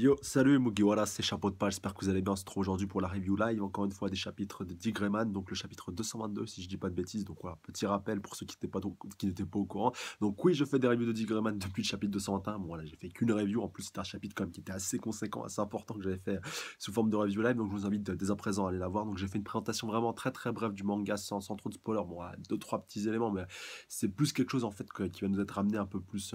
Yo, salut Mugiwara, c'est Chapeau de Page, j'espère que vous allez bien. On se retrouve aujourd'hui pour la review live, encore une fois des chapitres de Dick Grayman, donc le chapitre 222 si je dis pas de bêtises. Donc voilà, petit rappel pour ceux qui n'étaient pas au courant. Donc oui, je fais des reviews de Dick Grayman depuis le chapitre 221. Bon voilà, j'ai fait qu'une review, en plus c'était un chapitre quand même qui était assez conséquent, assez important que j'avais fait sous forme de review live, donc je vous invite dès à présent à aller la voir. Donc j'ai fait une présentation vraiment très très brève du manga sans trop de spoilers. Bon voilà, deux trois petits éléments, mais c'est plus quelque chose en fait qui va nous être ramené un peu plus.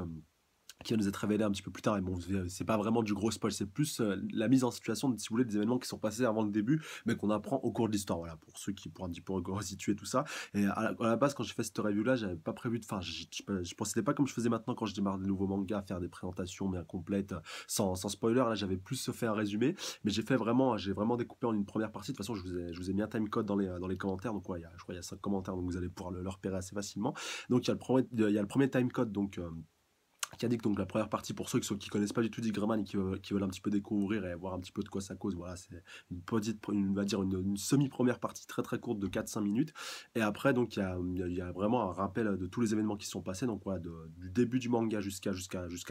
Qui va nous être révélé un petit peu plus tard. Et bon, c'est pas vraiment du gros spoil, c'est plus la mise en situation, si vous voulez, des événements qui sont passés avant le début, mais qu'on apprend au cours de l'histoire. Voilà, pour ceux qui pourront un petit peu resituer tout ça. Et à la base, quand j'ai fait cette review-là, j'avais pas prévu de. Enfin, je procédais pas comme je faisais maintenant quand je démarre des nouveaux mangas, à faire des présentations bien complètes, sans spoiler. Là, j'avais plus fait un résumé, mais j'ai vraiment découpé en une première partie. De toute façon, je vous ai mis un timecode dans les commentaires. Donc, ouais, je crois qu'il y a 5 commentaires, donc vous allez pouvoir le repérer assez facilement. Donc, il y a le premier timecode, donc qui indique donc la première partie pour ceux qui connaissent pas du tout Dick Grayman et qui veulent un petit peu découvrir et voir un petit peu de quoi ça cause. Voilà, c'est on va dire une semi-première partie très très courte de 4-5 minutes. Et après, donc, il y a vraiment un rappel de tous les événements qui sont passés. Donc, voilà, du début du manga jusqu'à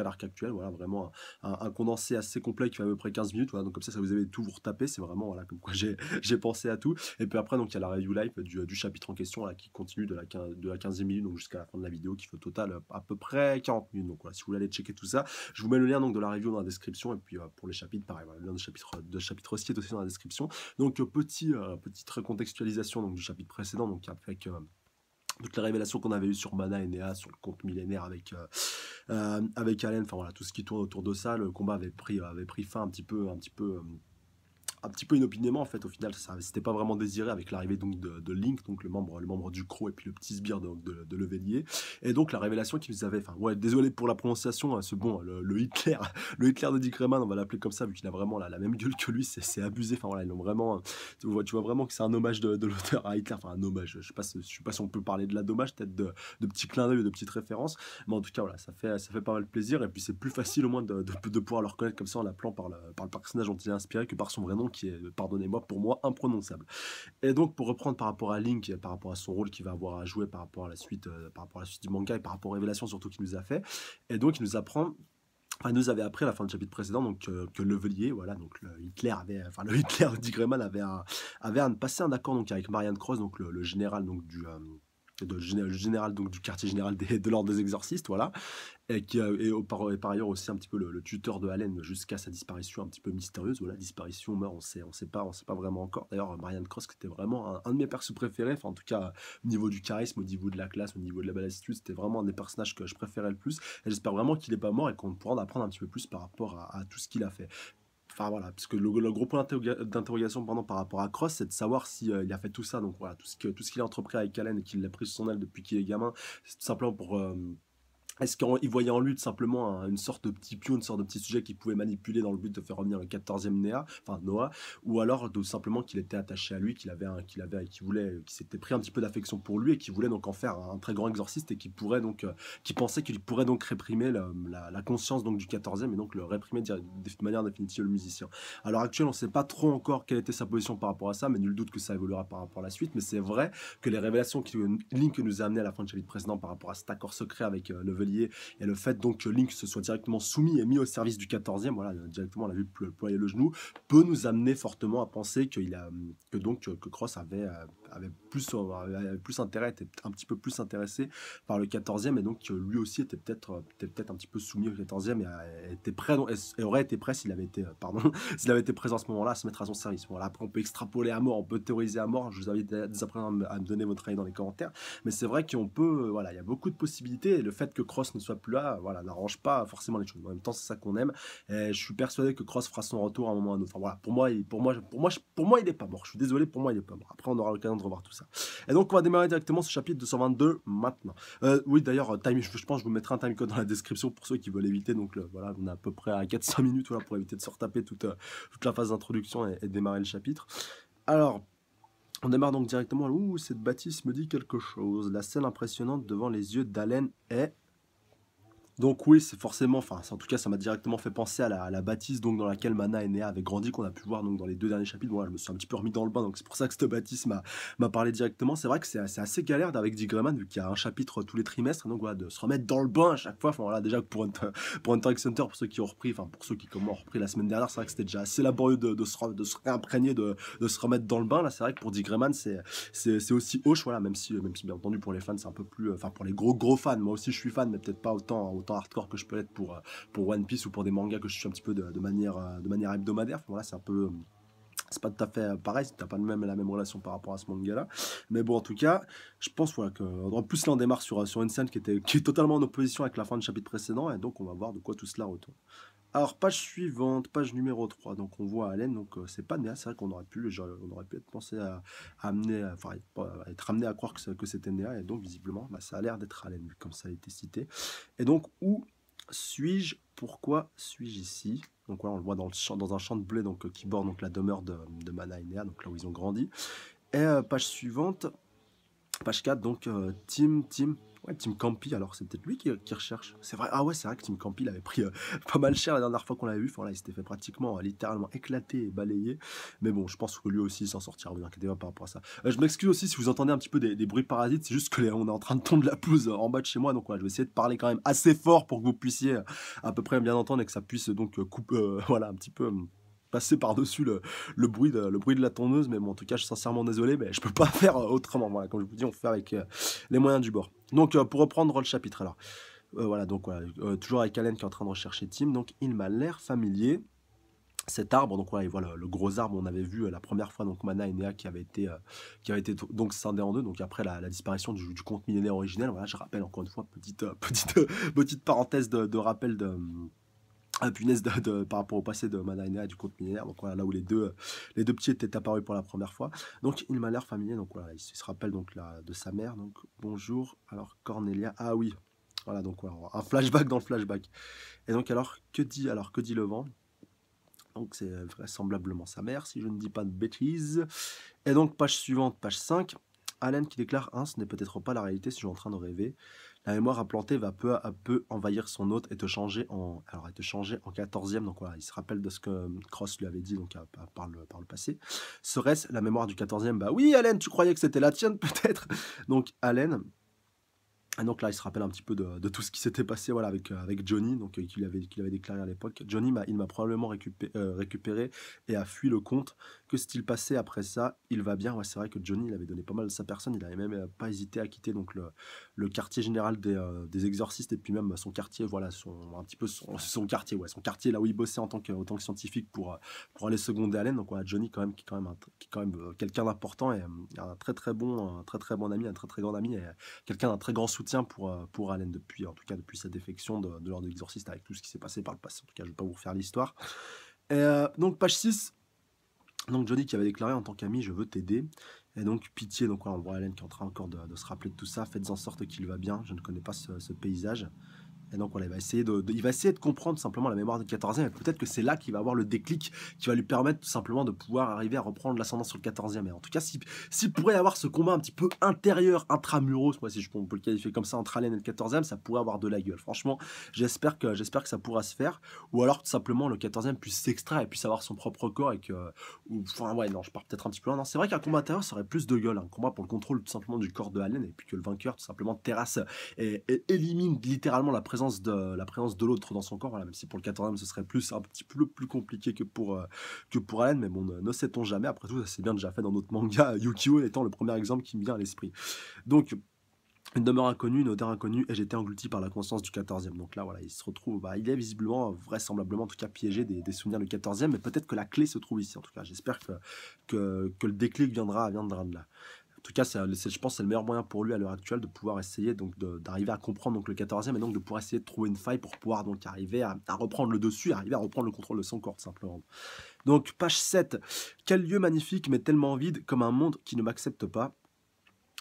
l'arc actuel. Voilà, vraiment un condensé assez complet qui fait à peu près 15 minutes. Voilà, donc, comme ça vous avez tout vous retaper. C'est vraiment, voilà, comme quoi j'ai pensé à tout. Et puis après, donc, il y a la review live du chapitre en question là, qui continue de la 15e minute donc jusqu'à la fin de la vidéo qui fait au total à peu près 40 minutes. Donc, voilà, si vous voulez aller checker tout ça, je vous mets le lien donc de la review dans la description. Et puis pour les chapitres, pareil, voilà, le lien de chapitre aussi est aussi dans la description. Donc petite recontextualisation donc, du chapitre précédent, donc avec toutes les révélations qu'on avait eues sur Mana et Nea, sur le conte millénaire avec Allen, enfin voilà, tout ce qui tourne autour de ça. Le combat avait pris fin un petit peu inopinément en fait. Au final, ça c'était pas vraiment désiré avec l'arrivée donc de Link, donc le membre du Crow, et puis le petit sbire de Levelier. Et donc la révélation qu'ils avaient, enfin ouais, désolé pour la prononciation, ce bon, le Hitler, le Hitler de Dick Grayman, on va l'appeler comme ça vu qu'il a vraiment la même gueule que lui, c'est abusé. Enfin voilà, ils l'ont vraiment, tu vois vraiment que c'est un hommage de l'auteur à Hitler, enfin un hommage. Je sais pas si on peut parler de la dommage, peut-être de petits clins d'œil, de petites références, mais en tout cas voilà, ça fait pas mal plaisir. Et puis c'est plus facile au moins de pouvoir le reconnaître comme ça en l'appelant par le personnage dont il est inspiré que par son vrai nom qui est, pardonnez-moi, pour moi, imprononçable. Et donc, pour reprendre par rapport à Link, par rapport à son rôle qu'il va avoir à jouer par rapport à la suite du manga et par rapport aux révélations surtout qu'il nous a fait, et donc il nous apprend. Enfin, il nous avait appris à la fin du chapitre précédent donc, que Levelier, voilà, donc le Hitler de Dick Grayman avait passé un accord donc, avec Marianne Cross, donc le général donc, le général donc, du quartier général de l'ordre des exorcistes, voilà, et qui et par ailleurs aussi un petit peu le tuteur de Allen jusqu'à sa disparition un petit peu mystérieuse. Voilà, disparition, meurt, on sait pas vraiment encore. D'ailleurs, Marianne Cross, qui était vraiment un de mes persos préférés, enfin en tout cas au niveau du charisme, au niveau de la classe, au niveau de la belle attitude, c'était vraiment un des personnages que je préférais le plus. Et j'espère vraiment qu'il est pas mort et qu'on pourra en apprendre un petit peu plus par rapport à tout ce qu'il a fait. Enfin voilà, parce que le gros point d'interrogation par rapport à Cross, c'est de savoir si il a fait tout ça. Donc voilà, tout ce qu'il a entrepris avec Allen et qu'il l'a pris sous son aile depuis qu'il est gamin, c'est tout simplement pour est-ce qu'il voyait en lui tout simplement une sorte de petit pion, une sorte de petit sujet qu'il pouvait manipuler dans le but de faire revenir le 14e Néa, enfin Noah, ou alors tout simplement qu'il était attaché à lui, qu'il s'était pris un petit peu d'affection pour lui et qu'il voulait donc en faire un très grand exorciste et qui pensait qu'il pourrait donc réprimer la conscience donc du 14e et donc le réprimer de manière définitive le musicien. À l'heure actuelle, on ne sait pas trop encore quelle était sa position par rapport à ça, mais nul doute que ça évoluera par rapport à la suite. Mais c'est vrai que les révélations que Link nous a amenées à la fin du chapitre précédent par rapport à cet accord secret avec le et le fait donc que Link se soit directement soumis et mis au service du 14e, voilà, directement on a vu ployer le genou, peut nous amener fortement à penser que Cross avait plus intérêt, était un petit peu plus intéressé par le 14e et donc que lui aussi était peut-être un petit peu soumis au 14e et était prêt et aurait été prêt s'il avait été s'il avait été présent à ce moment-là à se mettre à son service. Voilà, après on peut extrapoler à mort, on peut théoriser à mort. Je vous invite dès à présent à me donner votre avis dans les commentaires. Mais c'est vrai qu'on peut, voilà, il y a beaucoup de possibilités et le fait que Cross ne soit plus là, voilà, n'arrange pas forcément les choses. En même temps, c'est ça qu'on aime. Et je suis persuadé que Cross fera son retour à un moment ou à un autre. Enfin, voilà, pour moi, il est pas mort. Je suis désolé, pour moi, il est pas mort. Après, on aura l'occasion de revoir tout ça. Et donc, on va démarrer directement ce chapitre 222 maintenant. Oui, d'ailleurs, je pense que je vous mettrai un timecode dans la description pour ceux qui veulent éviter. Donc, voilà, on est à peu près à 400 minutes voilà, pour éviter de se retaper toute la phase d'introduction et démarrer le chapitre. Alors, on démarre donc directement. Ouh, cette bâtisse me dit quelque chose. La scène impressionnante devant les yeux d'Allen est Donc oui, c'est forcément, enfin, en tout cas, ça m'a directement fait penser à la bâtisse donc dans laquelle Mana et Nea avaient grandi, qu'on a pu voir donc dans les 2 derniers chapitres. Voilà, je me suis un petit peu remis dans le bain, donc c'est pour ça que cette bâtisse m'a parlé directement. C'est vrai que c'est assez galère avec Dick Grayman, vu qu'il y a un chapitre tous les trimestres, donc voilà, de se remettre dans le bain à chaque fois. Enfin voilà, déjà pour Hunter x Hunter, pour ceux qui ont repris, enfin pour ceux qui comment ont repris la semaine dernière, c'est vrai que c'était déjà assez laborieux de se réimprégner, de se remettre dans le bain. Là, c'est vrai que pour Dick Grayman, c'est aussi hoche, voilà, même si bien entendu pour les fans, c'est un peu plus, enfin pour les gros fans, moi aussi je suis fan, mais peut-être pas autant hardcore que je peux être pour One Piece ou pour des mangas que je suis un petit peu de manière hebdomadaire. Enfin, voilà, c'est un peu, c'est pas tout à fait pareil, t'as pas la même relation par rapport à ce manga-là. Mais bon, en tout cas, je pense voilà, que, en plus là on démarre sur une scène qui est totalement en opposition avec la fin du chapitre précédent, et donc on va voir de quoi tout cela retourne. Alors, page suivante, page numéro 3, donc on voit Allen, donc c'est pas Néa, c'est vrai qu'on aurait on aurait pu être pensé à amener, enfin, être amené à croire que c'était Néa, et donc visiblement, bah, ça a l'air d'être Allen, comme ça a été cité. Et donc, où suis-je? Pourquoi suis-je ici? Donc voilà, on le voit dans un champ de blé donc, qui borde donc, la demeure de Mana et Néa, donc là où ils ont grandi. Et page suivante, page 4, donc ouais, Tim Campy, alors c'est peut-être lui qui recherche. C'est vrai, ah ouais, c'est vrai que Tim Campy il avait pris pas mal cher la dernière fois qu'on l'avait vu. Enfin, là, il s'était fait pratiquement, littéralement éclater et balayer. Mais bon, je pense que lui aussi il s'en sortira, vous inquiétez pas par rapport à ça. Je m'excuse aussi si vous entendez un petit peu des bruits parasites, c'est juste que on est en train de tondre la pelouse en bas de chez moi. Donc voilà, je vais essayer de parler quand même assez fort pour que vous puissiez à peu près bien entendre et que ça puisse donc couper, voilà, un petit peu. Passer par-dessus le bruit de la tondeuse, mais bon, en tout cas, je suis sincèrement désolé, mais je peux pas faire autrement. Voilà, comme je vous dis, on fait avec les moyens du bord. Donc, pour reprendre le chapitre, alors, voilà, donc voilà, toujours avec Allen qui est en train de rechercher Tim, donc il m'a l'air familier. Cet arbre, donc voilà, et voilà le gros arbre, on avait vu la première fois donc Mana et Nea qui avait été donc scindé en deux, donc après la disparition du conte millénaire originel. Voilà, je rappelle encore une fois, petite parenthèse de rappel de punaise par rapport au passé de Mana et Nea et du conte millénaire, donc voilà, là où les deux petits étaient apparus pour la première fois. Donc il m'a l'air familier, donc voilà, il se rappelle donc de sa mère, donc bonjour, alors Cornelia, ah oui, voilà, donc voilà, un flashback dans le flashback. Et donc alors que dit le vent? Donc c'est vraisemblablement sa mère, si je ne dis pas de bêtises. Et donc page suivante, page 5, Allen qui déclare: hein, ce n'est peut-être pas la réalité si je suis en train de rêver. La mémoire implantée va peu à peu envahir son hôte et te changer en 14e. Donc voilà, il se rappelle de ce que Cross lui avait dit donc, par le passé. Serait-ce la mémoire du 14e? Bah oui, Allen, tu croyais que c'était la tienne peut-être. Donc Allen. Et donc là, il se rappelle un petit peu de tout ce qui s'était passé voilà, avec Johnny, donc qu'il avait déclaré à l'époque. Johnny, il m'a probablement récupéré et a fui le compte. Que s'est-il passé après ça? Il va bien. Ouais, c'est vrai que Johnny, il avait donné pas mal de sa personne. Il avait même pas hésité à quitter donc le quartier général des exorcistes et puis même son quartier, voilà, un petit peu son quartier, ouais, son quartier là où il bossait en tant que scientifique pour aller seconder Allen. Donc voilà, Johnny quand même qui est quand même quelqu'un d'important et un très bon ami, un très grand ami. Et, quelqu'un d'un très grand soutien pour Allen depuis, en tout cas depuis sa défection de l'ordre de l'exorciste avec tout ce qui s'est passé par le passé. En tout cas, je ne vais pas vous refaire l'histoire. Et donc, page 6, donc Johnny qui avait déclaré en tant qu'ami: je veux t'aider. Et donc, pitié, donc voilà, on voit Allen qui est en train encore de se rappeler de tout ça. Faites en sorte qu'il va bien, je ne connais pas ce paysage. Et donc voilà, il va essayer de comprendre simplement la mémoire du 14e, et peut-être que c'est là qu'il va avoir le déclic qui va lui permettre tout simplement de pouvoir arriver à reprendre l'ascendant sur le 14e. Et en tout cas, s'il pourrait y avoir ce combat un petit peu intérieur, intramuros, moi si on peut le qualifier comme ça, entre Allen et le 14e, ça pourrait avoir de la gueule. Franchement, j'espère que ça pourra se faire, ou alors tout simplement le 14e puisse s'extraire et puisse avoir son propre corps et que... enfin ouais, non, je pars peut-être un petit peu loin. Non, c'est vrai qu'un combat intérieur, ça aurait plus de gueule, un combat pour le contrôle tout simplement du corps de Allen, et puis que le vainqueur tout simplement terrasse et élimine littéralement la présence de l'autre dans son corps. Voilà, même si pour le 14e ce serait un petit peu plus compliqué que pour Allen, mais bon, ne sait-on jamais. Après tout, ça s'est bien déjà fait dans notre manga, Yu-Gi-Oh étant le premier exemple qui me vient à l'esprit. Donc une demeure inconnue, une odeur inconnue, et j'étais englouti par la conscience du 14e. Donc là, voilà, il se retrouve, il est visiblement, vraisemblablement, en tout cas piégé des souvenirs du 14e, mais peut-être que la clé se trouve ici. En tout cas, j'espère que le déclic viendra de là. En tout cas, je pense que c'est le meilleur moyen pour lui à l'heure actuelle de pouvoir essayer donc d'arriver à comprendre donc le 14e, et donc de pouvoir essayer de trouver une faille pour pouvoir donc arriver à reprendre le dessus, arriver à reprendre le contrôle de son corps tout simplement. Donc page 7, quel lieu magnifique mais tellement vide, comme un monde qui ne m'accepte pas.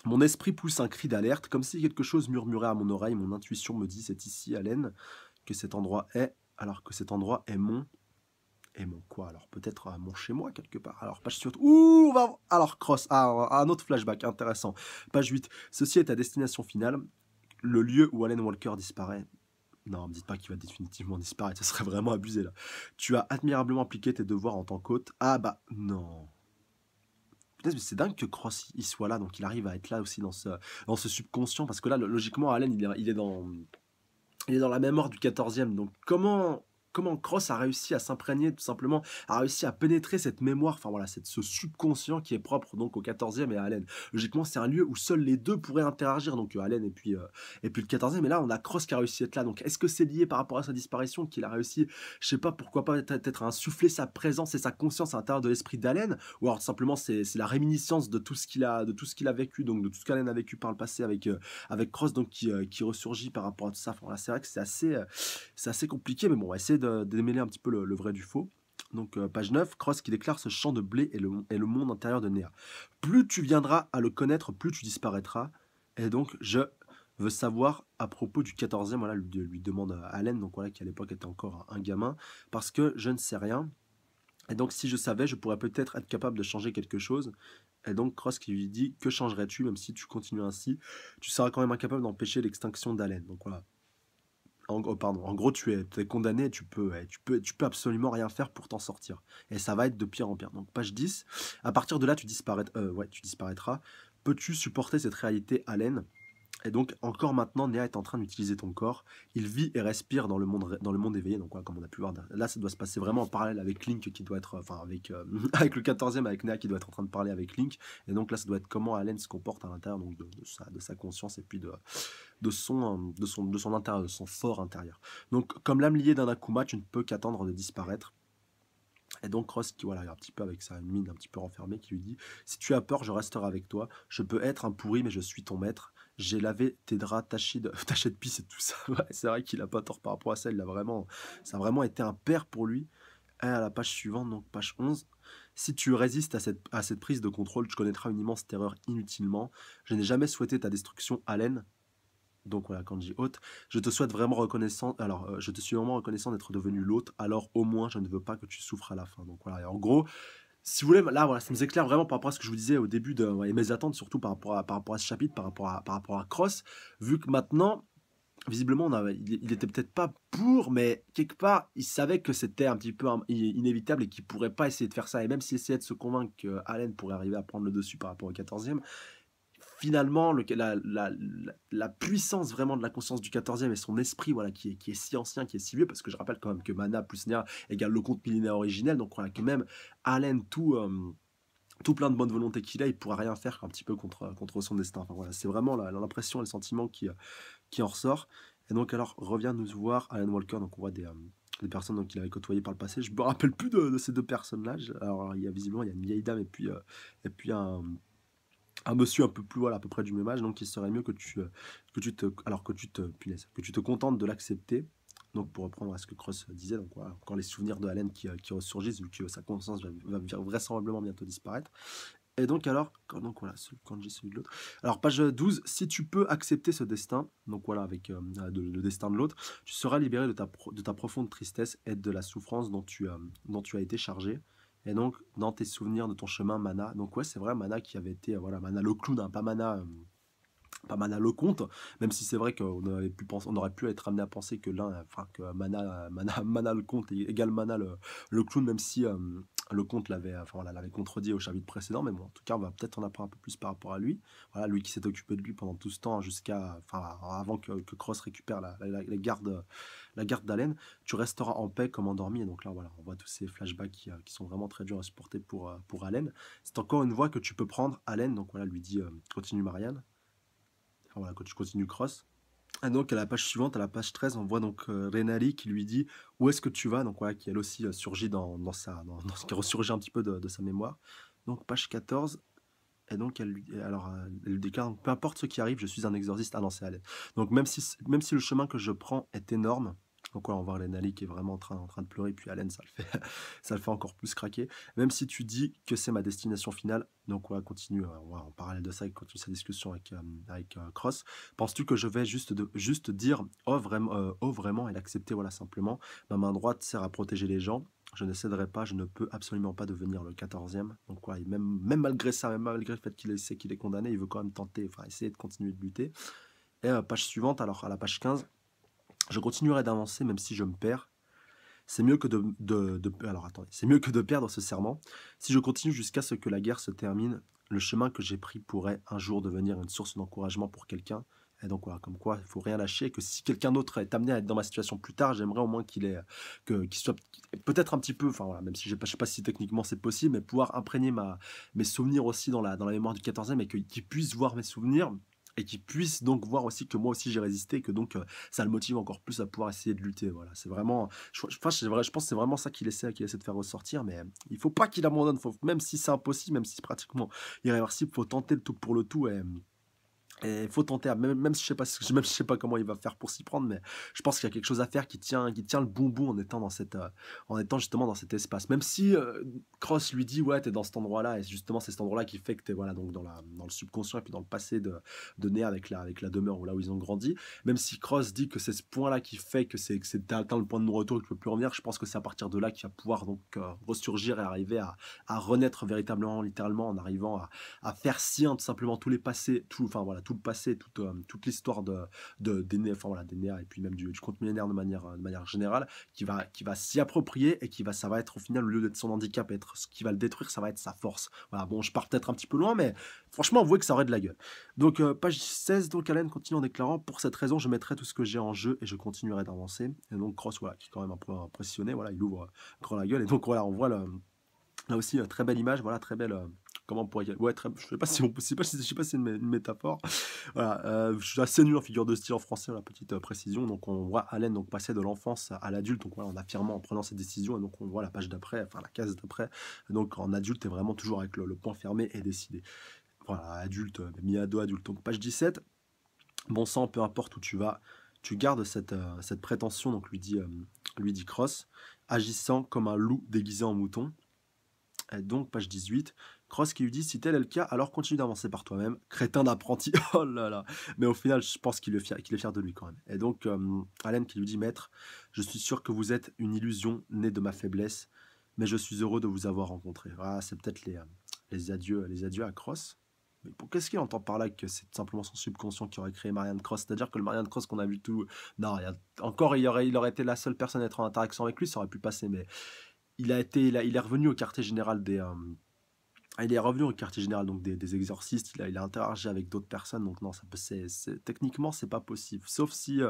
Mon esprit pousse un cri d'alerte, comme si quelque chose murmurait à mon oreille. Mon intuition me dit: c'est ici, Allen, que cet endroit est, alors que cet endroit est mon... Et mon quoi? Alors peut-être mon chez moi quelque part. Alors page suivante. Ouh, alors Cross. Ah, un autre flashback intéressant. Page 8. Ceci est ta destination finale. Le lieu où Alan Walker disparaît. Non, me dites pas qu'il va définitivement disparaître, ça serait vraiment abusé là. Tu as admirablement appliqué tes devoirs en tant qu'hôte. Ah bah non. Putain, mais c'est dingue que Cross il soit là, donc il arrive à être là aussi dans ce subconscient, parce que là, logiquement, Allen, il est dans la mémoire du 14e. Donc comment Cross a réussi à s'imprégner, tout simplement, a réussi à pénétrer cette mémoire, enfin voilà, ce subconscient qui est propre donc au 14e et à Allen. Logiquement, c'est un lieu où seuls les deux pourraient interagir, donc Allen et puis le 14e. Et là, on a Cross qui a réussi à être là. Donc est-ce que c'est lié par rapport à sa disparition qu'il a réussi, je sais pas, pourquoi pas peut-être à insuffler sa présence et sa conscience à l'intérieur de l'esprit d'Allen, ou alors simplement c'est la réminiscence de tout ce qu'il a vécu, donc de tout ce qu'Allen a vécu par le passé avec Cross, donc qui ressurgit par rapport à tout ça. Enfin, voilà, c'est vrai que c'est assez compliqué, mais bon, on va essayer de démêler un petit peu le vrai du faux. Donc, page 9, Cross qui déclare: ce champ de blé est le monde intérieur de Néa. Plus tu viendras à le connaître, plus tu disparaîtras. Et donc, je veux savoir à propos du 14e, voilà, lui demande à Allen, donc voilà, qui à l'époque était encore un gamin, parce que je ne sais rien. Et donc, si je savais, je pourrais peut-être être capable de changer quelque chose. Et donc, Cross qui lui dit: que changerais-tu, même si tu continues ainsi? Tu seras quand même incapable d'empêcher l'extinction d'Allen. Donc voilà. En gros, tu es condamné, et tu peux absolument rien faire pour t'en sortir. Et ça va être de pire en pire. Donc, page 10. À partir de là, ouais, tu disparaîtras. Peux-tu supporter cette réalité, Allen? Et donc, encore maintenant, Néa est en train d'utiliser ton corps. Il vit et respire dans le monde éveillé. Donc, voilà, comme on a pu voir, là, ça doit se passer vraiment en parallèle avec Link qui doit être, enfin, avec le 14e, avec Néa qui doit être en train de parler avec Link. Et donc, là, ça doit être comment Allen se comporte à l'intérieur donc de sa conscience, et puis de son intérieur, de son fort intérieur. Donc, comme l'âme liée d'un Akuma, tu ne peux qu'attendre de disparaître. Et donc Cross, qui voilà, un petit peu avec sa mine un petit peu renfermée, qui lui dit: si tu as peur, je resterai avec toi. Je peux être un pourri, mais je suis ton maître. J'ai lavé tes draps tachés de pisse et tout ça. Ouais, c'est vrai qu'il a pas tort par rapport à ça. Ça a vraiment été un père pour lui. Et à la page suivante, donc page 11. Si tu résistes à cette prise de contrôle, tu connaîtras une immense terreur inutilement. Je n'ai jamais souhaité ta destruction, Allen. Donc voilà, Kanji hôte, je te souhaite vraiment reconnaissant. Alors, je te suis vraiment reconnaissant d'être devenu l'hôte. Alors, au moins, je ne veux pas que tu souffres à la fin. Donc voilà, et en gros, si vous voulez, là, voilà, ça nous éclaire vraiment par rapport à ce que je vous disais au début ouais, et mes attentes, surtout par rapport à ce chapitre, par rapport à Cross, vu que maintenant, visiblement, il était peut-être pas pour, mais quelque part, il savait que c'était un petit peu inévitable et qu'il pourrait pas essayer de faire ça. Et même s'il essayait de se convaincre que Allen pourrait arriver à prendre le dessus par rapport au 14e, finalement, la puissance vraiment de la conscience du 14e et son esprit, voilà, qui est si ancien, qui est si vieux, parce que je rappelle quand même que Mana plus Nia égale le compte millénaire originel, donc voilà, que même Allen, tout plein de bonne volonté qu'il a, il pourra rien faire un petit peu contre son destin. Enfin, voilà, c'est vraiment l'impression et le sentiment qui en ressort. Et donc, alors, revient nous voir Alan Walker, donc on voit des personnes donc, qu'il avait côtoyées par le passé. Je me rappelle plus de ces deux personnes-là. Alors, visiblement, il y a une vieille dame et puis un monsieur un peu plus, voilà, à peu près du même âge, donc il serait mieux que tu te contentes de l'accepter. Donc pour reprendre à ce que Cross disait, donc voilà, encore les souvenirs de Allen qui ressurgissent, vu que sa conscience va vraisemblablement bientôt disparaître. Et donc alors, donc voilà, Kanji, celui de l'autre. Alors page 12, si tu peux accepter ce destin, donc voilà, avec le destin de l'autre, tu seras libéré de ta profonde tristesse et de la souffrance dont tu as été chargé. Et donc, dans tes souvenirs de ton chemin, Mana. Donc ouais, c'est vrai, Mana qui avait été, voilà, Mana le clown, hein, pas Mana le comte, même si c'est vrai on aurait pu être amené à penser que enfin que Mana le comte égale Mana le clown, même si le comte l'avait contredit au chapitre précédent, mais bon, en tout cas, on va peut-être en apprendre un peu plus par rapport à lui. Voilà, lui qui s'est occupé de lui pendant tout ce temps, avant que Cross récupère la garde d'Allen. Tu resteras en paix comme endormi. Et donc là, voilà, on voit tous ces flashbacks qui sont vraiment très durs à supporter pour Allen. C'est encore une voie que tu peux prendre, Allen. Donc voilà, lui dit continue Marianne. Enfin, voilà, quand tu continues Cross. Et donc à la page suivante, à la page 13, on voit donc Renali qui lui dit où est-ce que tu vas, donc voilà, qui elle aussi surgit dans ce qui ressurgit un petit peu de sa mémoire. Donc page 14, et donc elle lui déclare donc, peu importe ce qui arrive, je suis un exorciste. Ah non, c'est Allen. Donc même si le chemin que je prends est énorme, donc voilà, on voit Renali qui est vraiment en train de pleurer, puis Allen, ça le fait encore plus craquer. Même si tu dis que c'est ma destination finale, donc on va continuer, en parallèle de ça, il continue sa discussion avec Cross. Penses-tu que je vais juste dire oh vraiment et l'accepter, voilà, simplement? Ma main droite sert à protéger les gens. Je ne céderai pas, je ne peux absolument pas devenir le 14e. Donc voilà, même malgré ça, même malgré le fait qu'il sait qu'il est condamné, il veut quand même tenter, enfin essayer de continuer de lutter. Et page suivante, alors à la page 15, Je continuerai d'avancer même si je me perds. C'est mieux que alors attendez, c'est mieux que de perdre ce serment. Si je continue jusqu'à ce que la guerre se termine, le chemin que j'ai pris pourrait un jour devenir une source d'encouragement pour quelqu'un. Et donc voilà, comme quoi il faut rien lâcher, et que si quelqu'un d'autre est amené à être dans ma situation plus tard, j'aimerais au moins qu'il soit peut-être un petit peu, enfin voilà, même si je sais pas si techniquement c'est possible, mais pouvoir imprégner mes souvenirs aussi dans la mémoire du 14e et qu'il puisse voir mes souvenirs et qu'il puisse donc voir aussi que moi aussi j'ai résisté et que donc ça le motive encore plus à pouvoir essayer de lutter. Voilà, c'est vraiment, enfin, je pense que c'est vraiment ça qu'il essaie de faire ressortir, mais il faut pas qu'il abandonne, même si c'est impossible, même si c'est pratiquement irréversible, faut tenter le tout pour le tout et il faut tenter, même si je sais pas, même si je sais pas comment il va faire pour s'y prendre, mais je pense qu'il y a quelque chose à faire qui tient le bon bout en étant en étant justement dans cet espace. Même si Cross lui dit, ouais, t'es dans cet endroit-là, et justement c'est cet endroit-là qui fait que t'es voilà, donc dans le subconscient et puis dans le passé de Néa avec la demeure ou là où ils ont grandi. Même si Cross dit que c'est ce point-là qui fait que t'as atteint le point de non-retour et que tu peux plus revenir, je pense que c'est à partir de là qu'il va pouvoir donc ressurgir et arriver à renaître véritablement, littéralement, en arrivant à faire sien tout simplement tous les passés, enfin voilà, tout le passé, toute l'histoire enfin voilà, des Néa et puis même du conte millénaire de manière générale, qui va s'y approprier et ça va être au final, au lieu d'être son handicap, être ce qui va le détruire, ça va être sa force. Voilà, bon, je pars peut-être un petit peu loin, mais franchement, avouez que ça aurait de la gueule. Donc, page 16, donc Allen continue en déclarant, pour cette raison, je mettrai tout ce que j'ai en jeu et je continuerai d'avancer. Et donc, Cross, voilà, qui est quand même un peu impressionné, voilà, il ouvre grand la gueule, et donc voilà, on voit là aussi, très belle image, voilà, très belle. Comment on pourrait. Ouais, je sais pas si on, je sais pas si c'est une métaphore. Voilà, je suis assez nul en figure de style en français, la petite précision. Donc, on voit Allen donc, passer de l'enfance à l'adulte, donc voilà, en affirmant, en prenant ses décisions. Et donc, on voit la page d'après, enfin la case d'après. Donc, en adulte, est vraiment toujours avec le point fermé et décidé. Voilà, adulte, mi-ado, adulte. Donc, page 17. Bon sang, peu importe où tu vas, tu gardes cette prétention, donc lui dit Cross, agissant comme un loup déguisé en mouton. Et donc, page 18, Cross qui lui dit, si tel est le cas, alors continue d'avancer par toi-même. Crétin d'apprenti, oh là là. Mais au final, je pense qu'il est fier de lui quand même. Et donc, Allen qui lui dit, maître, je suis sûr que vous êtes une illusion née de ma faiblesse, mais je suis heureux de vous avoir rencontré. Ah, c'est peut-être les adieux à Cross. Mais qu'est-ce qu'il entend par là, que c'est simplement son subconscient qui aurait créé Marianne Cross? C'est-à-dire que le Marianne Cross qu'on a vu tout... Non, encore, il aurait été la seule personne à être en interaction avec lui, ça aurait pu passer, mais il est revenu au quartier général donc des exorcistes. Il a interagi avec d'autres personnes, donc non, techniquement c'est pas possible. Sauf si,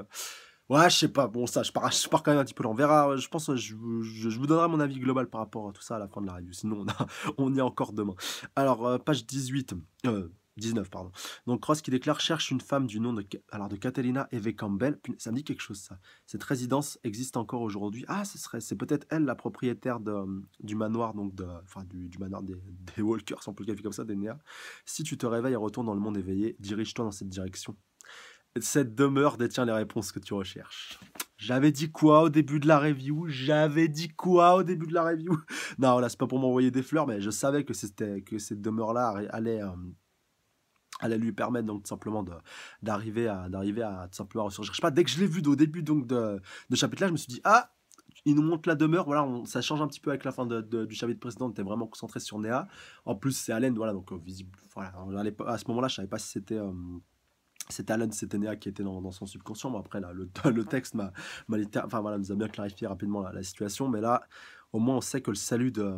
ouais, je sais pas. Bon, ça, je pars quand même un petit peu là. On verra. Je pense, je vous donnerai mon avis global par rapport à tout ça à la fin de la review. Sinon, on y est encore demain. Alors, page 18, 19, pardon. Donc, Cross qui déclare, cherche une femme du nom de Catalina Eve Campbell. Ça me dit quelque chose, ça. Cette résidence existe encore aujourd'hui. Ah, c'est peut-être elle la propriétaire du manoir, donc enfin, du manoir des Walkers, si on peut le qualifier comme ça, des Néa. Si tu te réveilles et retournes dans le monde éveillé, dirige-toi dans cette direction. Cette demeure détient les réponses que tu recherches. J'avais dit quoi au début de la review? Non, là, c'est pas pour m'envoyer des fleurs, mais je savais que cette demeure-là allait lui permettre donc tout simplement d'arriver à tout simplement ressurgir. Je sais pas, dès que je l'ai vu au début donc de chapitre-là, je me suis dit, ah, il nous montre la demeure, voilà, ça change un petit peu avec la fin du chapitre précédent, on était vraiment concentré sur Néa. En plus, c'est Allen, voilà, donc visible, voilà, à ce moment-là, je savais pas si c'était Alan, c'était Néa qui était dans son subconscient. Bon, après, là, le texte enfin, voilà, nous a bien clarifié rapidement la situation. Mais là, au moins, on sait que le salut de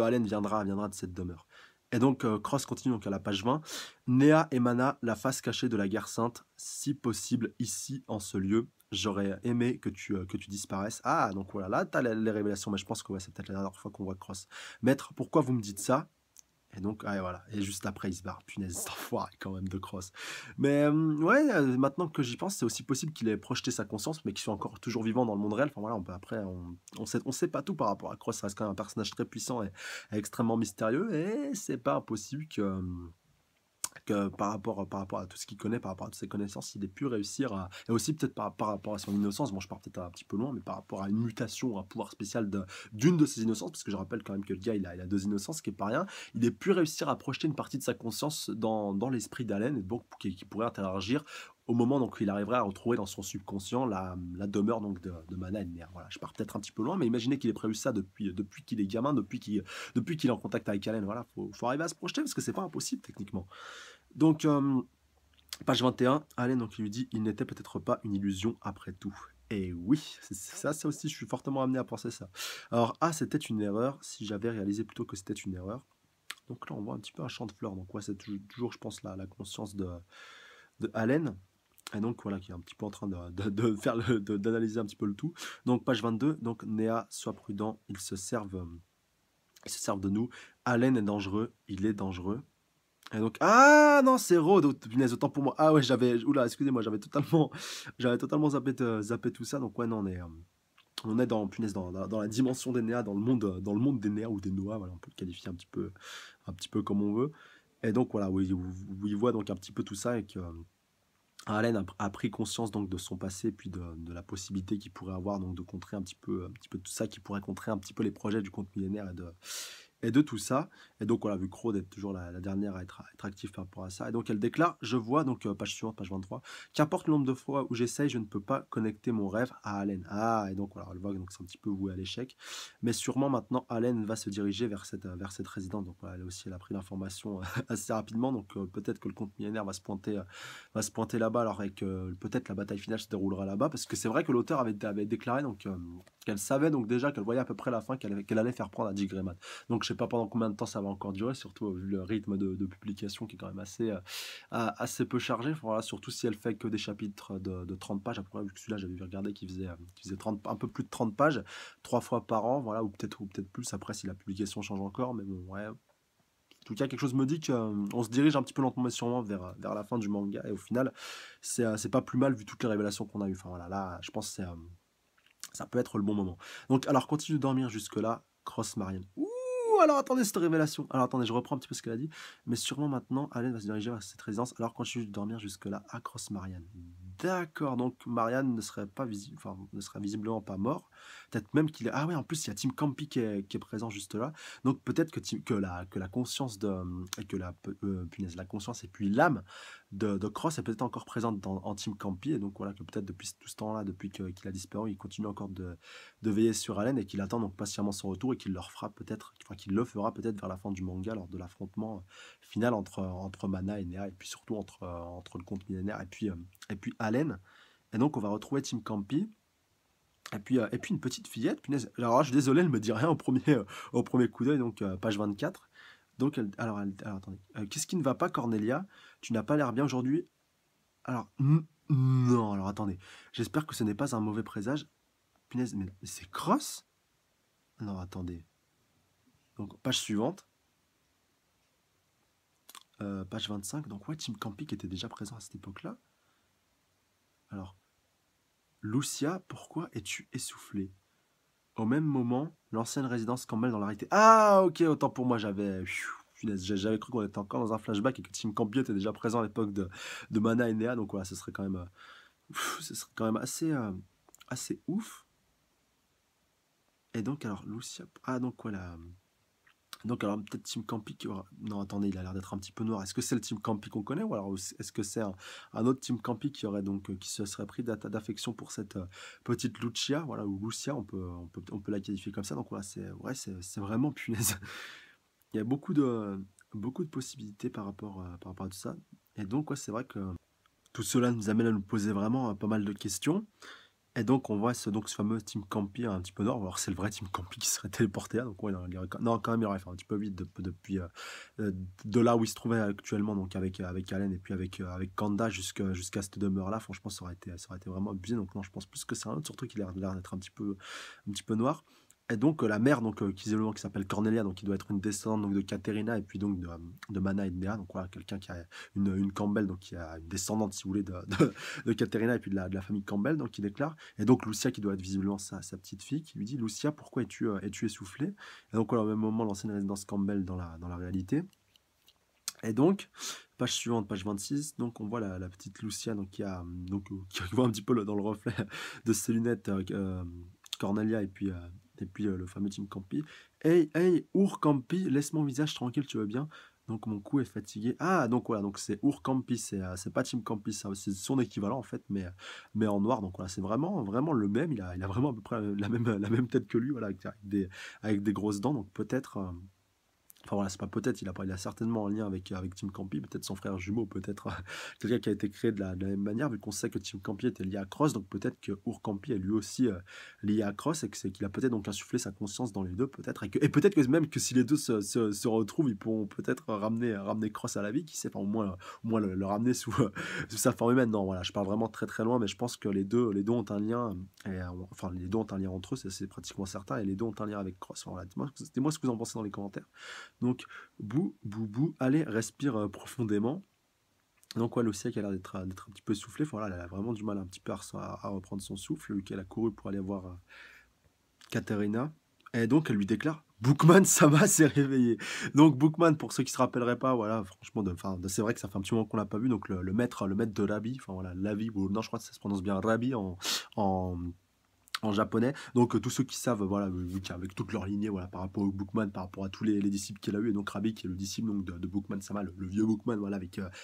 Allen viendra de cette demeure. Et donc, Cross continue donc à la page 20. Néa émana la face cachée de la guerre sainte, si possible, ici, en ce lieu. J'aurais aimé que tu disparaisses. Ah, donc voilà, là, tu as les révélations, mais je pense que ouais, c'est peut-être la dernière fois qu'on voit Cross. Maître, pourquoi vous me dites ça? Et donc, ouais, voilà. Et juste après, il se barre. Punaise, cet enfoiré quand même de Cross. Mais ouais, maintenant que j'y pense, c'est aussi possible qu'il ait projeté sa conscience, mais qu'il soit encore toujours vivant dans le monde réel. Enfin voilà, après, on sait pas tout par rapport à Cross. Ça reste quand même un personnage très puissant et extrêmement mystérieux. Et c'est pas impossible que par rapport à tout ce qu'il connaît, par rapport à toutes ses connaissances, il ait pu réussir et aussi peut-être par rapport à son innocence, bon je pars peut-être un petit peu loin, mais par rapport à une mutation, un pouvoir spécial d'une de ses innocences, parce que je rappelle quand même que le gars il a deux innocences, ce qui est pas rien, il ait pu réussir à projeter une partie de sa conscience dans l'esprit d'Allen, et donc qui pourrait interagir au moment donc il arriverait à retrouver dans son subconscient la demeure donc de Mana et de Néa. Voilà, je pars peut-être un petit peu loin, mais imaginez qu'il ait prévu ça depuis qu'il est gamin, depuis qu'il est en contact avec Allen. Voilà, faut arriver à se projeter parce que c'est pas impossible techniquement. Donc, Page 21, Allen donc il lui dit: «Il n'était peut-être pas une illusion après tout». Et oui, ça aussi, je suis fortement amené à penser ça. Alors, ah, c'était une erreur, si j'avais réalisé plutôt que c'était une erreur. Donc là, on voit un petit peu un champ de fleurs. Donc ouais, c'est toujours, je pense, la conscience de Allen. Et donc voilà, qui est un petit peu en train de faire d'analyser un petit peu le tout. Donc page 22, donc Néa, sois prudent, ils se servent de nous. Allen est dangereux, il est dangereux. Et donc, ah non, c'est Rhodes, punaise, autant pour moi. Ah ouais, oula, excusez-moi, j'avais totalement zappé tout ça. Donc ouais, non, on est dans, punaise, dans la dimension des Néas, dans le monde des Néas ou des Noah, voilà, on peut le qualifier un petit peu comme on veut. Et donc voilà, oui, où il voit donc un petit peu tout ça et que Allen a pris conscience donc de son passé, puis de la possibilité qu'il pourrait avoir donc de contrer un petit peu tout ça, qui pourrait contrer un petit peu les projets du compte millénaire et de tout ça. Et donc voilà, vu que Rhodes est toujours la dernière à être active par rapport à ça. Et donc elle déclare, je vois, donc page suivante, page 23, qu'importe le nombre de fois où j'essaye, je ne peux pas connecter mon rêve à Allen. Ah, et donc voilà, elle voit donc c'est un petit peu voué à l'échec. Mais sûrement maintenant, Allen va se diriger vers cette résidence. Donc voilà, elle aussi, elle a pris l'information assez rapidement. Donc peut-être que le compte millénaire va se pointer là-bas, alors avec peut-être la bataille finale se déroulera là-bas. Parce que c'est vrai que l'auteur avait déclaré donc, qu'elle savait donc déjà qu'elle voyait à peu près la fin qu'elle allait faire prendre à Dick Grayman. Donc je sais pas pendant combien de temps ça va encore durer, surtout vu le rythme de publication qui est quand même assez peu chargé. Voilà, surtout si elle fait que des chapitres de 30 pages. Après, vu que celui-là, j'avais vu regarder qui faisait 30, un peu plus de 30 pages, 3 fois par an, voilà, ou peut-être plus après si la publication change encore. Mais bon, ouais. En tout cas, quelque chose me dit qu'on se dirige un petit peu lentement mais sûrement vers la fin du manga. Et au final, c'est pas plus mal vu toutes les révélations qu'on a eues. Enfin voilà, là, je pense que ça peut être le bon moment. Donc, alors, continue de dormir jusque-là. Cross Marianne. Ouh, alors attendez cette révélation. Alors attendez, je reprends un petit peu ce qu'elle a dit. Mais sûrement maintenant, Allen va se diriger vers cette résidence. Alors continue de dormir jusque-là. À Cross Marianne. D'accord, donc Marianne ne serait pas visible, enfin, ne serait visiblement pas mort. Peut-être même qu'il est. Ah ouais, en plus, il y a Tim Campy qui est présent juste là. Donc peut-être que la conscience que punaise, la conscience et puis l'âme de Cross est peut-être encore présente en Tim Campy. Et donc voilà, que peut-être depuis tout ce temps-là, depuis qu'il a disparu, il continue encore de veiller sur Allen et qu'il attend donc patiemment son retour et qu'il leur fera peut-être, enfin qu'il le fera peut-être vers la fin du manga lors de l'affrontement final entre Mana et Nea et puis surtout entre le compte millénaire et puis Allen. Et donc on va retrouver Tim Campy. Et puis une petite fillette, punaise. Alors là, je suis désolé, elle me dit rien au premier coup d'œil, donc page 24. Donc, alors attendez. Qu'est-ce qui ne va pas, Cornelia? Tu n'as pas l'air bien aujourd'hui. Alors, non, alors attendez. J'espère que ce n'est pas un mauvais présage. Punaise, mais c'est Cross? Non, attendez. Donc, page suivante. Page 25. Donc, ouais, Tim Campy qui était déjà présent à cette époque-là. Alors, Lucia, pourquoi es-tu essoufflée? Au même moment, l'ancienne résidence Campbell dans la réalité. Ah, ok, autant pour moi, j'avais cru qu'on était encore dans un flashback et que Tim Campy était déjà présent à l'époque de Mana et Nea. Donc, voilà, ce serait quand même assez ouf. Et donc, alors, Lucia. Ah, donc, voilà. Donc, alors, peut-être Tim Campy qui aura. Non, attendez, il a l'air d'être un petit peu noir. Est-ce que c'est le Tim Campy qu'on connaît ou alors est-ce que c'est un autre Tim Campy qui aurait donc qui se serait pris d'affection pour cette petite Lucia, voilà, ou Lucia, on peut la qualifier comme ça. Donc, voilà, c'est vraiment punaise. Il y a beaucoup de possibilités par rapport à tout ça. Et donc, ouais, c'est vrai que tout cela nous amène à nous poser vraiment pas mal de questions. Et donc, on voit ce fameux Team Campy un petit peu nord. Alors, c'est le vrai Team Campy qui serait téléporté là. Donc, ouais, non, quand même, il aurait fait un petit peu vite depuis de là où il se trouvait actuellement, donc avec Allen et puis avec Kanda jusqu'à cette demeure-là. Franchement, ça aurait été vraiment abusé. Donc, non, je pense plus que c'est un autre, surtout qu'il a l'air d'être un petit peu noir. Et donc, la mère, donc, qui s'appelle Cornelia, donc, qui doit être une descendante donc, de Caterina et puis donc de Mana et de Nea. Donc, voilà, quelqu'un qui a une Campbell, donc qui a une descendante, si vous voulez, de Caterina et puis de la famille Campbell, donc qui déclare. Et donc Lucia, qui doit être visiblement sa petite fille, qui lui dit: Lucia, pourquoi es-tu essoufflée? Et donc voilà, au même moment, l'ancienne résidence Campbell dans la réalité. Et donc, page suivante, page 26, donc on voit la petite Lucia donc, qui voit un petit peu dans le reflet de ses lunettes Cornelia et puis le fameux Tim Campy. Hey, hey, Campy, laisse mon visage tranquille, tu veux bien? Donc mon cou est fatigué. Ah, donc voilà, donc c'est Campy, c'est pas Tim Campy, c'est son équivalent en fait, mais en noir. Donc voilà, c'est vraiment le même. Il a vraiment à peu près la même tête que lui, voilà, avec des grosses dents. Donc peut-être Enfin voilà, c'est pas peut-être, il a certainement un lien avec Tim Campy, peut-être son frère jumeau, peut-être quelqu'un qui a été créé de la même manière, vu qu'on sait que Tim Campy était lié à Cross, donc peut-être que Ur Campy est lui aussi lié à Cross, et que c'est qu'il a peut-être donc insufflé sa conscience dans les deux, peut-être, et peut-être que même que si les deux se retrouvent, ils pourront peut-être ramener Cross à la vie, qui sait, enfin au moins le ramener sous sa forme humaine. Non, voilà, je parle vraiment très très loin, mais je pense que les deux ont un lien, enfin les deux ont un lien entre eux, c'est pratiquement certain, et les deux ont un lien avec Cross. Enfin, voilà, dites-moi ce que vous en pensez dans les commentaires. Donc, bou, allez, respire profondément. Donc, ouais, Lucia qui a l'air d'être un petit peu essoufflée. Enfin, voilà, elle a vraiment du mal un petit peu à reprendre son souffle, vu qu'elle a couru pour aller voir Katerina. Et donc, elle lui déclare Bookman Sama s'est réveillé. Donc, Bookman, pour ceux qui se rappelleraient pas, voilà, franchement, c'est vrai que ça fait un petit moment qu'on l'a pas vu. Donc, le maître de Rabi, enfin voilà, Lavi, ou non, je crois que ça se prononce bien Rabi en, en japonais. Donc tous ceux qui savent, voilà, avec toute leur lignée, voilà, par rapport au Bookman, par rapport à tous les disciples qu'il a eu, et donc Rabi qui est le disciple donc, de Bookman Sama, le vieux Bookman, voilà,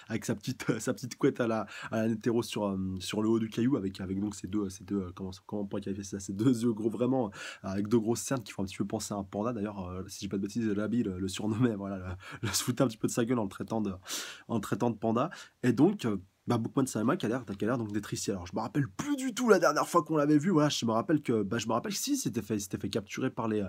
avec sa petite couette à la Netero sur le haut du caillou, avec donc ces deux comment on pourrait qualifier ça, ces deux yeux gros vraiment, avec deux grosses cernes qui font un petit peu penser à un panda. D'ailleurs, si je dis pas de bêtises, Rabi le surnommait, voilà, le se foutait un petit peu de sa gueule en le traitant de panda. Et donc, Bookman Sama qui a l'air donc d'être ici. Alors je me rappelle plus du tout la dernière fois qu'on l'avait vu. Voilà, je me rappelle que si c'était fait capturer par les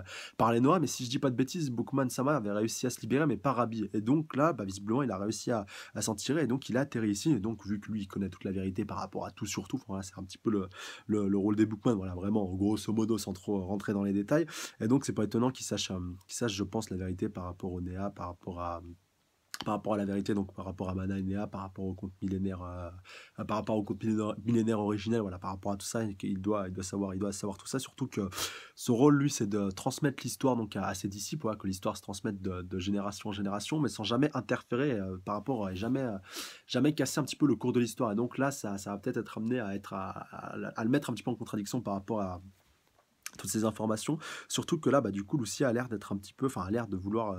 Noah, mais si je dis pas de bêtises, Bookman Sama avait réussi à se libérer, mais pas Rabi. Et donc là, visiblement, il a réussi à s'en tirer, et donc il a atterri ici. Et donc vu que lui, il connaît toute la vérité par rapport à tout surtout, voilà, c'est un petit peu le rôle des Bookman. Voilà, vraiment, grosso modo, sans trop rentrer dans les détails. Et donc c'est pas étonnant qu'il sache, je pense, la vérité par rapport au Néa, par rapport à la vérité, donc par rapport à Mana et Nea, par rapport au conte millénaire, par rapport au conte millénaire originel, voilà, par rapport à tout ça, et il doit savoir tout ça, surtout que son rôle, lui, c'est de transmettre l'histoire donc à ses disciples, voilà, que l'histoire se transmette de génération en génération, mais sans jamais interférer par rapport à jamais casser un petit peu le cours de l'histoire. Et donc là, ça va peut-être être amené à le mettre un petit peu en contradiction par rapport à toutes ces informations, surtout que là, du coup, Lucia a l'air d'être un petit peu, enfin, a l'air de vouloir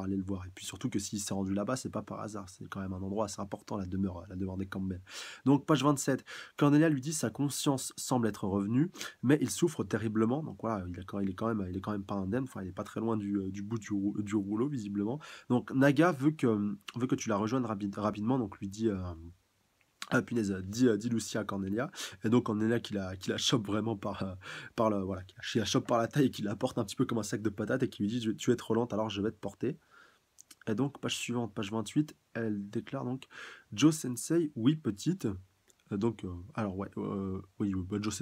aller le voir. Et puis surtout que s'il s'est rendu là-bas, c'est pas par hasard, c'est quand même un endroit assez important, la demeure des Campbell. Donc, page 27, Cornelia lui dit sa conscience semble être revenue, mais il souffre terriblement. Donc voilà, il est quand même pas indemne, enfin, il est pas très loin du bout du rouleau, visiblement. Donc, Naga veut que tu la rejoignes rapidement, donc lui dit. Ah punaise, dit Lucia à Cornelia. Et donc Cornelia qui la chope vraiment voilà, qui la chope par la taille et qui la porte un petit peu comme un sac de patates, et qui lui dit tu es trop lente, alors je vais te porter. Et donc page suivante, page 28, elle déclare donc Joe Sensei, oui petite. Donc, alors ouais, oui, Joe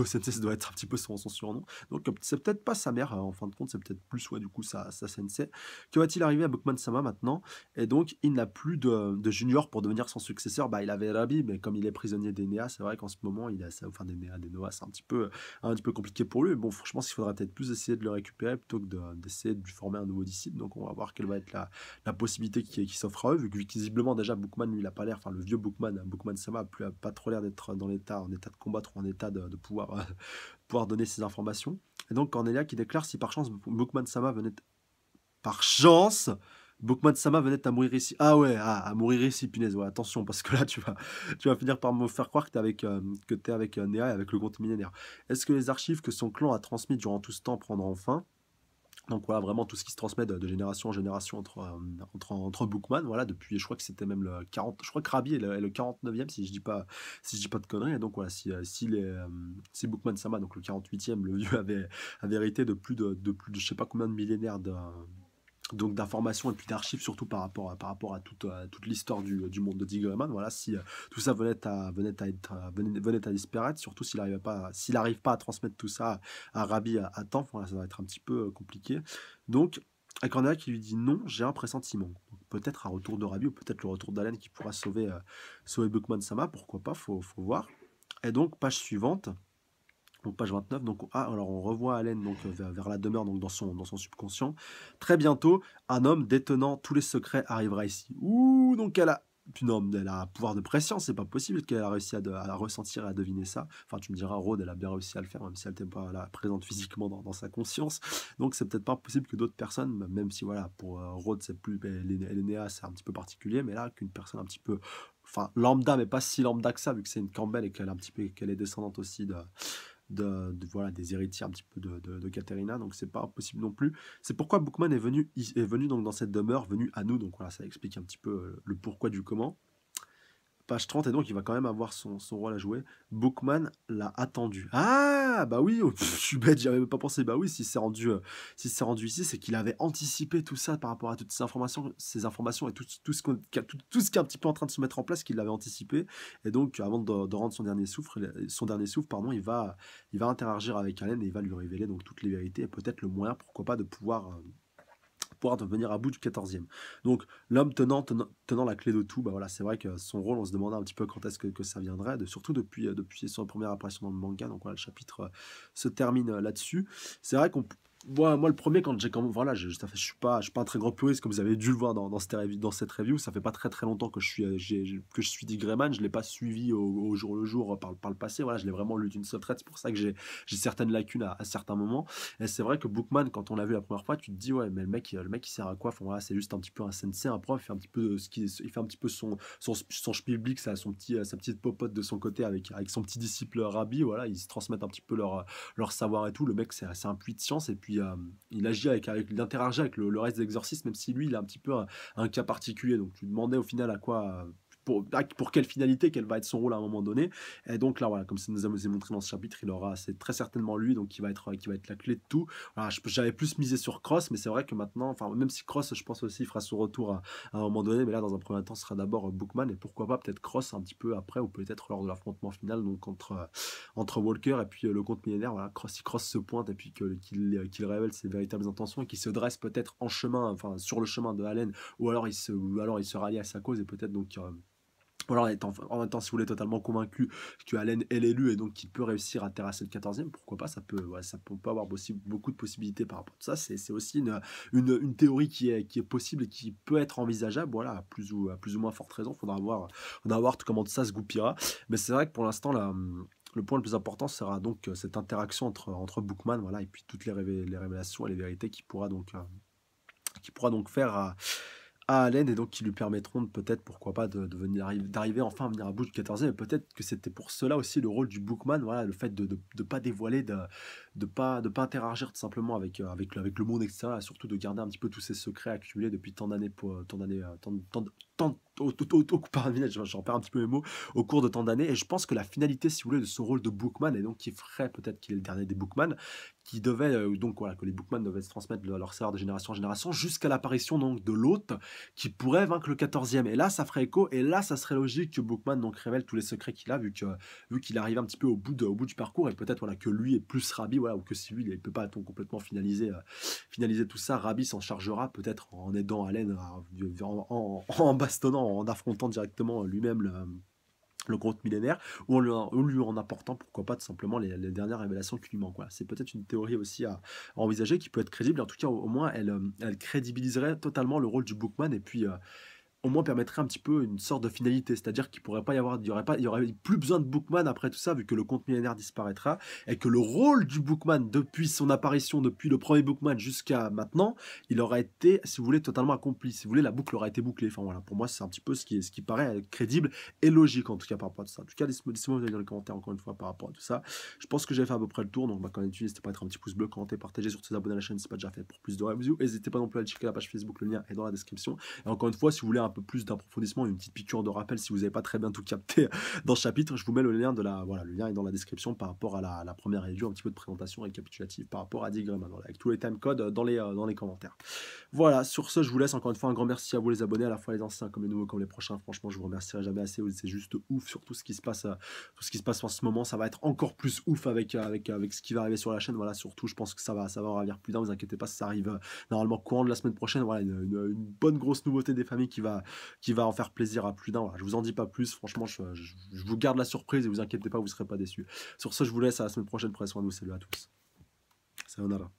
Sensei, ça doit être un petit peu son surnom. Donc, c'est peut-être pas sa mère, en fin de compte, c'est peut-être plus, ouais, du coup, sa sensei. Que va-t-il arriver à Bookman Sama maintenant? Et donc, il n'a plus de junior pour devenir son successeur. Il avait Rabi, mais comme il est prisonnier des Néa, c'est vrai qu'en ce moment, il a ça, enfin, des Néa, des Noah, c'est un petit peu compliqué pour lui. Bon, franchement, il faudra peut-être plus essayer de le récupérer plutôt que d'essayer de lui former un nouveau disciple. Donc, on va voir quelle va être la possibilité qui s'offre à eux, vu que visiblement, déjà, Bookman, lui, il a pas l'air, enfin, le vieux Bookman Sama, a pas trop l'air d'être en état de combattre, ou en état de pouvoir donner ces informations. Et donc, Cornelia qui déclare si par chance Bookman Sama venait. Par chance Bookman Sama venait à mourir ici. Ah ouais, à mourir ici, punaise. Ouais, attention, parce que là, tu vas finir par me faire croire que t'es avec Nea et avec le compte millénaire. Est-ce que les archives que son clan a transmises durant tout ce temps prendront fin? Donc voilà, vraiment tout ce qui se transmet de génération en génération entre Bookman, voilà, depuis, je crois que c'était même le 40, je crois que Rabi est le 49e, si je dis pas de conneries. Et donc voilà, si Bookman Sama, donc le 48e, le vieux avait hérité de je sais pas combien de millénaires donc d'informations et puis d'archives, surtout par rapport à toute l'histoire du monde de Digreman. Voilà, si tout ça venait à disparaître, surtout s'il n'arrive pas à transmettre tout ça à Rabi à temps, voilà, ça va être un petit peu compliqué. Donc, Cornelia qui lui dit non, j'ai un pressentiment. Donc, peut-être un retour de Rabi, ou peut-être le retour d'Alen qui pourra sauver Bookman Sama, pourquoi pas, faut voir. Et donc, page suivante. Donc page 29, donc alors on revoit Allen donc vers la demeure, donc dans son subconscient. Très bientôt, un homme détenant tous les secrets arrivera ici. Ouh, donc elle a un pouvoir de prescience, c'est pas possible qu'elle a réussi à ressentir et à deviner ça. Enfin, tu me diras, Rhodes, elle a bien réussi à le faire, même si elle n'était pas là, présente physiquement dans sa conscience. Donc c'est peut-être pas possible que d'autres personnes, même si voilà, pour Rhodes, c'est plus, Elénéa, c'est un petit peu particulier, mais là, qu'une personne un petit peu, enfin, lambda, mais pas si lambda que ça, vu que c'est une Campbell et qu'elle est descendante aussi voilà, des héritiers un petit peu de Katerina, donc c'est pas impossible non plus. C'est pourquoi Bookman est venu donc dans cette demeure, venu à nous, donc voilà, ça explique un petit peu le pourquoi du comment. Page 30, et donc il va quand même avoir son rôle à jouer. Bookman l'a attendu. Ah, bah oui, oh, pff, je suis bête, j'y avais même pas pensé. Bah oui, si c'est rendu ici, c'est qu'il avait anticipé tout ça par rapport à toutes ces informations et tout ce qui est un petit peu en train de se mettre en place, qu'il l'avait anticipé. Et donc, avant de rendre son dernier souffle, pardon, il va interagir avec Allen et il va lui révéler donc toutes les vérités et peut-être le moyen, pourquoi pas, de pouvoir devenir à bout du 14e. Donc l'homme tenant la clé de tout, bah voilà, c'est vrai que son rôle, on se demandait un petit peu quand est-ce que ça viendrait, surtout depuis son première apparition dans le manga. Donc voilà, le chapitre se termine là-dessus. C'est vrai qu'on moi, le premier, quand j'ai comme voilà, je suis pas un très grand puriste, comme vous avez dû le voir dans cette review. Ça fait pas très très longtemps que que je suis Dick Grayman. Je l'ai pas suivi au jour le jour par le passé. Voilà, je l'ai vraiment lu d'une seule traite. C'est pour ça que j'ai certaines lacunes à certains moments. Et c'est vrai que Bookman, quand on l'a vu la première fois, tu te dis, ouais, mais le mec il sert à quoi? Enfin, voilà, c'est juste un petit peu un sensei, un prof, il fait un petit peu il fait un petit peu son spielblick, sa petite popote de son côté avec son petit disciple Rabbi. Voilà, ils se transmettent un petit peu leur savoir et tout. Le mec, c'est un puits de science, et puis il agit il interagit avec le reste des exorcistes, même si lui, il a un petit peu un cas particulier. Donc, tu demandais au final à quoi. Pour quelle finalité, quel va être son rôle à un moment donné. Et donc là, voilà, comme ça nous a montré dans ce chapitre, c'est très certainement lui, donc qui va être la clé de tout. Voilà, j'avais plus misé sur Cross, mais c'est vrai que maintenant, enfin, même si Cross, je pense aussi, il fera son retour à un moment donné, mais là, dans un premier temps, ce sera d'abord Bookman, et pourquoi pas peut-être Cross un petit peu après, ou peut-être lors de l'affrontement final, donc entre Walker et puis le comte millénaire. Voilà, si Cross se pointe et puis qu'il révèle ses véritables intentions, et qu'il se dresse peut-être en chemin, enfin, sur le chemin de Allen, ou alors il se rallie à sa cause, et peut-être donc. Voilà, en étant, si vous voulez, totalement convaincu que Allen est l'élu et donc qu'il peut réussir à terrasser le 14e, pourquoi pas, ça peut avoir aussi beaucoup de possibilités par rapport à ça. C'est aussi une théorie qui est possible et qui peut être envisageable, voilà, à plus ou moins forte raison. Faudra voir comment ça se goupillera. Mais c'est vrai que pour l'instant, le point le plus important sera donc cette interaction entre Bookman, voilà, et puis toutes les révélations et les vérités qu'il pourra donc faire à Allen, et donc qui lui permettront peut-être, pourquoi pas, d'arriver enfin à venir à bout du 14e. Et peut-être que c'était pour cela aussi le rôle du Bookman, voilà, le fait de pas dévoiler, de pas interagir tout simplement avec le monde extérieur, et surtout de garder un petit peu tous ces secrets accumulés depuis tant d'années, pardon, j'en perds un petit peu mes mots, au cours de tant d'années. Et je pense que la finalité, si vous voulez, de ce rôle de Bookman, et donc qui ferait peut-être qu'il est le dernier des Bookman, qui devait donc voilà, que les Bookman devaient se transmettre leur savoir de génération en génération jusqu'à l'apparition donc de l'hôte qui pourrait vaincre le 14e. Et là, ça ferait écho, et là, ça serait logique que Bookman donc révèle tous les secrets qu'il a, vu qu'il arrive un petit peu au bout du parcours, et peut-être voilà, que lui est plus Rabbi, voilà, ou que si lui, il ne peut pas donc, complètement finaliser tout ça, Rabbi s'en chargera peut-être en aidant Allen, en bastonnant, en affrontant directement lui-même le compte millénaire, ou lui en apportant, pourquoi pas, tout simplement les dernières révélations qui lui manquent. Voilà. C'est peut-être une théorie aussi à envisager, qui peut être crédible. En tout cas, au moins, elle crédibiliserait totalement le rôle du Bookman, et puis au moins permettrait un petit peu une sorte de finalité, c'est-à-dire qu'il pourrait pas y avoir, il y aurait plus besoin de Bookman après tout ça, vu que le compte millénaire disparaîtra, et que le rôle du Bookman, depuis son apparition, depuis le premier Bookman jusqu'à maintenant, il aurait été, si vous voulez, totalement accompli. Si vous voulez, la boucle aurait été bouclée. Enfin voilà, pour moi, c'est un petit peu ce qui paraît crédible et logique, en tout cas, par rapport à tout ça. En tout cas, laissez-moi vous dans les commentaires, encore une fois, par rapport à tout ça. Je pense que j'ai fait à peu près le tour, donc quand d'habitude, n'hésitez pas à mettre un petit pouce bleu, commenter, partager, surtout vous abonner à la chaîne si ce n'est pas déjà fait pour plus de reviews. N'hésitez pas non plus à checker la page Facebook, le lien est dans la description. Et encore une fois, si vous voulez un peu plus d'approfondissement, une petite piqûre de rappel, si vous n'avez pas très bien tout capté dans ce chapitre, je vous mets le lien voilà, le lien est dans la description par rapport à la première review, un petit peu de présentation récapitulative par rapport à Dick Grayman, voilà, avec tous les timecodes dans les commentaires. Voilà, sur ce, je vous laisse. Encore une fois, un grand merci à vous les abonnés, à la fois les anciens comme les nouveaux comme les prochains. Franchement, je vous remercierai jamais assez, c'est juste ouf sur tout ce qui se passe en ce moment. Ça va être encore plus ouf avec ce qui va arriver sur la chaîne. Voilà, surtout, je pense que ça va en ravir plus d'un, vous inquiétez pas, ça arrive normalement courant de la semaine prochaine. Voilà, une bonne grosse nouveauté des familles qui va en faire plaisir à plus d'un. Voilà, je vous en dis pas plus, franchement, je vous garde la surprise, et vous inquiétez pas, vous serez pas déçus. Sur ce, je vous laisse, à la semaine prochaine, prenez soin de vous, salut à tous. Sayonara.